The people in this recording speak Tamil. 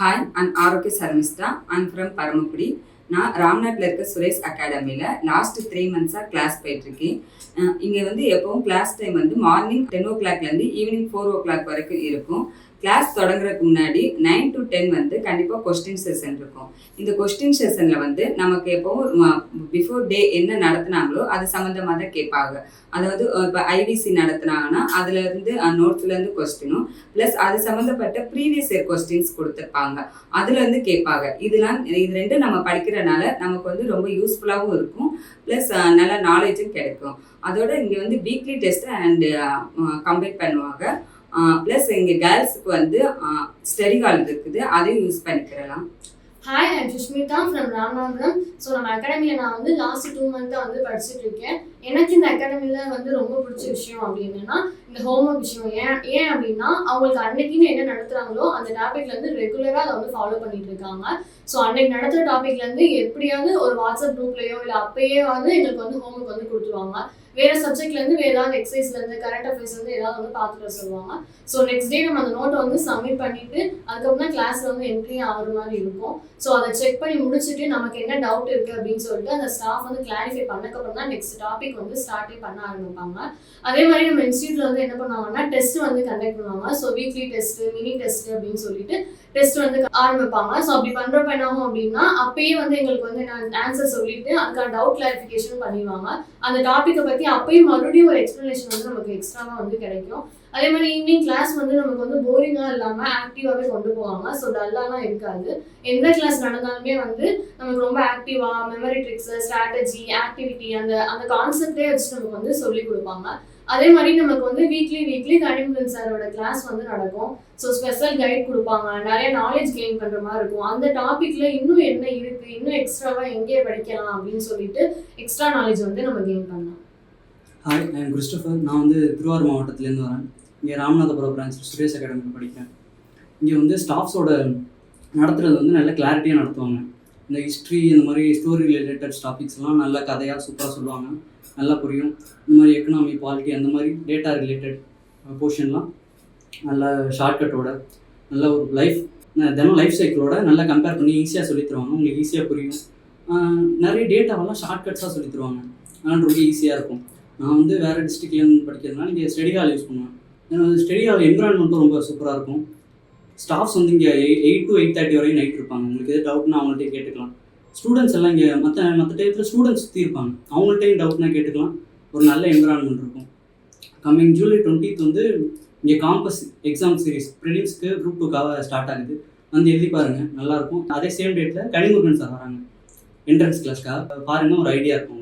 Hi, I'm Aarogya சர்மிஸ்டா. I'm from Paramakudi. நான் ராம்நாட்டில் இருக்க சுரேஷ் அகாடமியில் லாஸ்ட் 3 மந்த்ஸாக கிளாஸ் போயிட்டுருக்கேன். இங்கே வந்து எப்போவும் கிளாஸ் டைம் வந்து மார்னிங் 10 o'clockலேருந்து ஈவினிங் 4 o'clock வரைக்கும் இருக்கும். கிளாஸ் தொடங்குறதுக்கு முன்னாடி 9 to 10 வந்து கண்டிப்பாக கொஸ்டின் செஷன் இருக்கும். இந்த கொஸ்டின் செஷனில் வந்து நமக்கு எப்போவும் பிஃபோர் டே என்ன நடத்துனாங்களோ அது சம்மந்தமாக தான் கேட்பாங்க. அதாவது இப்போ ஐவிசி நடத்துனாங்கன்னா அதுலேருந்து நோட்ஸ்லேருந்து கொஸ்டினும் ப்ளஸ் அது சம்மந்தப்பட்ட ப்ரீவியஸ் இயர் கொஸ்டின்ஸ் கொடுத்துருப்பாங்க. அதுலேருந்து கேட்பாங்க. இது ரெண்டும் நம்ம படிக்கிறனால நமக்கு வந்து ரொம்ப யூஸ்ஃபுல்லாகவும் இருக்கும். ப்ளஸ் நல்ல நாலேஜும் கிடைக்கும். அதோட இங்கே வந்து வீக்லி டெஸ்ட் அண்டு கம்ப்ளீட் பண்ணுவாங்க. ப்ளஸ் இங்கே கேர்ள்ஸுக்கு வந்து ஸ்டடி ஹால் இருக்குது, அதையும் யூஸ் பண்ணிக்கிறலாம். Hi, I'm Sushmita from Ramanathapuram. So நம்ம அகாடமியில் நான் வந்து லாஸ்ட் 2 மந்த்தாக வந்து படிச்சுட்டு இருக்கேன். எனக்கு இந்த அகாடமியில் வந்து ரொம்ப பிடிச்ச விஷயம் அப்படின்னா இந்த ஹோம்ஒர்க் விஷயம். ஏன் அப்படின்னா அவங்களுக்கு அன்னைக்குன்னு என்ன நடத்துகிறாங்களோ அந்த டாபிக்லேருந்து ரெகுலராக அதை வந்து ஃபாலோ பண்ணிட்டு இருக்காங்க. ஸோ அன்னைக்கு நடத்துகிற டாபிக்லேருந்து எப்படியாவது ஒரு வாட்ஸ்அப் குரூப்லேயோ இல்லை அப்பயே வந்து எங்களுக்கு வந்து ஹோம்ஒர்க் வந்து கொடுத்துருவாங்க. வேறு சப்ஜெக்ட்லேருந்து வேறு ஏதாவது எக்ஸசைஸ்லேருந்து கரண்ட் அஃபேர்ஸ்லேருந்து ஏதாவது வந்து பார்த்துட்டு வர சொல்லுவாங்க. ஸோ நெக்ஸ்ட் டே நம்ம அந்த நோட்டை வந்து சப்மிட் பண்ணிவிட்டு அதுக்கப்புறம் தான் கிளாஸில் வந்து என்ட்ரி ஆகிற மாதிரி இருக்கும். ஸோ அதை செக் பண்ணி முடிச்சுட்டு நமக்கு என்ன டவுட் இருக்குது அப்படின்னு சொல்லிட்டு அந்த ஸ்டாஃப் வந்து கிளாரிஃபை பண்ணக்கப்புறம் தான் நெக்ஸ்ட் டாபிக் வந்து ஸ்டார்ட்டே பண்ண ஆரம்பிப்பாங்க. அதே மாதிரி நம்ம இன்ஸ்டியூட்டில் வந்து என்ன பண்ணுவாங்கன்னா டெஸ்ட் வந்து கண்டக்ட் பண்ணுவாங்க. So weekly test, mini test அப்படின்னு சொல்லிட்டு டெஸ்ட் வந்து ஆரம்பிப்பாங்க. ஸோ அப்படி பண்ணுறப்ப என்ன ஆகும் அப்படின்னா அப்பயே வந்து எங்களுக்கு வந்து ஆன்சர் சொல்லிட்டு அதுக்கான டவுட் கிளாரிஃபிகேஷன் பண்ணிடுவாங்க. அந்த டாப்பிக்கை பற்றி அப்பயும் மறுபடியும் ஒரு எக்ஸ்ப்ளனேஷன் வந்து நமக்கு எக்ஸ்ட்ராவாக வந்து கிடைக்கும். அதே மாதிரி ஈவினிங் கிளாஸ் வந்து நமக்கு வந்து போரிங்காக இல்லாமல் ஆக்டிவாகவே கொண்டு போவாங்க. ஸோ டல்லாலாம் இருக்காது. எந்த கிளாஸ் நடந்தாலுமே வந்து நமக்கு ரொம்ப ஆக்டிவாக மெமரி ட்ரிக்ஸு, ஸ்ட்ராட்டஜி, ஆக்டிவிட்டி அந்த கான்செப்டே வச்சு நமக்கு வந்து சொல்லிக் கொடுப்பாங்க. அதே மாதிரி நமக்கு வந்து வீக்லி கனிமுதன் சாரோட கிளாஸ் வந்து நடக்கும். ஸோ ஸ்பெஷல் கைட் கொடுப்பாங்க, நிறைய நாலேஜ் கெயின் பண்ணுற மாதிரி இருக்கும். அந்த டாப்பிக்கில் இன்னும் என்ன இருக்குது, இன்னும் எக்ஸ்ட்ராவாக எங்கே படிக்கலாம் அப்படின்னு சொல்லிட்டு எக்ஸ்ட்ரா நாலேஜ் வந்து நம்ம கெயின் பண்ணலாம். Hi, I am Christopher. நான் வந்து திருவாரூர் மாவட்டத்துலேருந்து வரேன். இங்கே ராமநாதபுரம் பிரான்ச் சுரேஷ் அகாடமியில் படிக்கிறேன். இங்கே வந்து ஸ்டாஃப்ஸோட நடத்துகிறது வந்து நல்ல கிளாரிட்டியாக நடத்துவாங்க. இந்த ஹிஸ்ட்ரி இந்த மாதிரி ஸ்டோரி ரிலேட்டட் டாபிக்ஸ்லாம் நல்ல கதையாக சூப்பராக சொல்லுவாங்க, நல்லா புரியும். இந்த மாதிரி எக்கனாமி, பாலிட்டி அந்த மாதிரி டேட்டா ரிலேட்டட் போர்ஷன்லாம் நல்ல ஷார்ட்கட்டோட நல்ல ஒரு தினம் லைஃப் சைக்கிளோட நல்லா கம்பேர் பண்ணி ஈஸியாக சொல்லி தருவாங்க. உங்களுக்கு ஈஸியாக புரியும். நிறைய டேட்டாவெல்லாம் ஷார்ட்கட்ஸாக சொல்லி தருவாங்க. அதனால் ரொம்ப ஈஸியாக இருக்கும். நான் வந்து வேறு டிஸ்ட்ரிக்ட்லேருந்து படிக்கிறதுனால இங்கே ஸ்டடி ஹால் யூஸ் பண்ணுவேன். ஏன்னா ஸ்டடி ஹால் என்விரான்மெண்ட்டும் ரொம்ப சூப்பராக இருக்கும். ஸ்டாஃப்ஸ் வந்து இங்கே 8 to 8:30 வரையும் நைட் இருப்பாங்க. உங்களுக்கு எது டவுட்னா அவங்கள்ட்டே கேட்டுக்கலாம். ஸ்டூடெண்ட்ஸ் எல்லாம் இங்கே மற்ற டைத்தில் ஸ்டூடெண்ட்ஸ் சுற்றி இருப்பாங்க, அவங்கள்ட்டையும் டவுட்னா கேட்டுக்கலாம். ஒரு நல்ல என்விரான்மெண்ட் இருக்கும். கம்மிங் ஜூலை 20th வந்து இங்கே காம்பஸ் எக்ஸாம் சீரிஸ் ப்ரிலிம்ஸ்க்கு Group 2க்காக ஸ்டார்ட் ஆகுது. வந்து எழுதி பாருங்கள், நல்லாயிருக்கும். அதே சேம் டேட்டில் கனிமுருகன் சார் வராங்க என்ட்ரன்ஸ் கிளாஸ்க்காக. பாருங்கள், ஒரு ஐடியா இருக்கும்.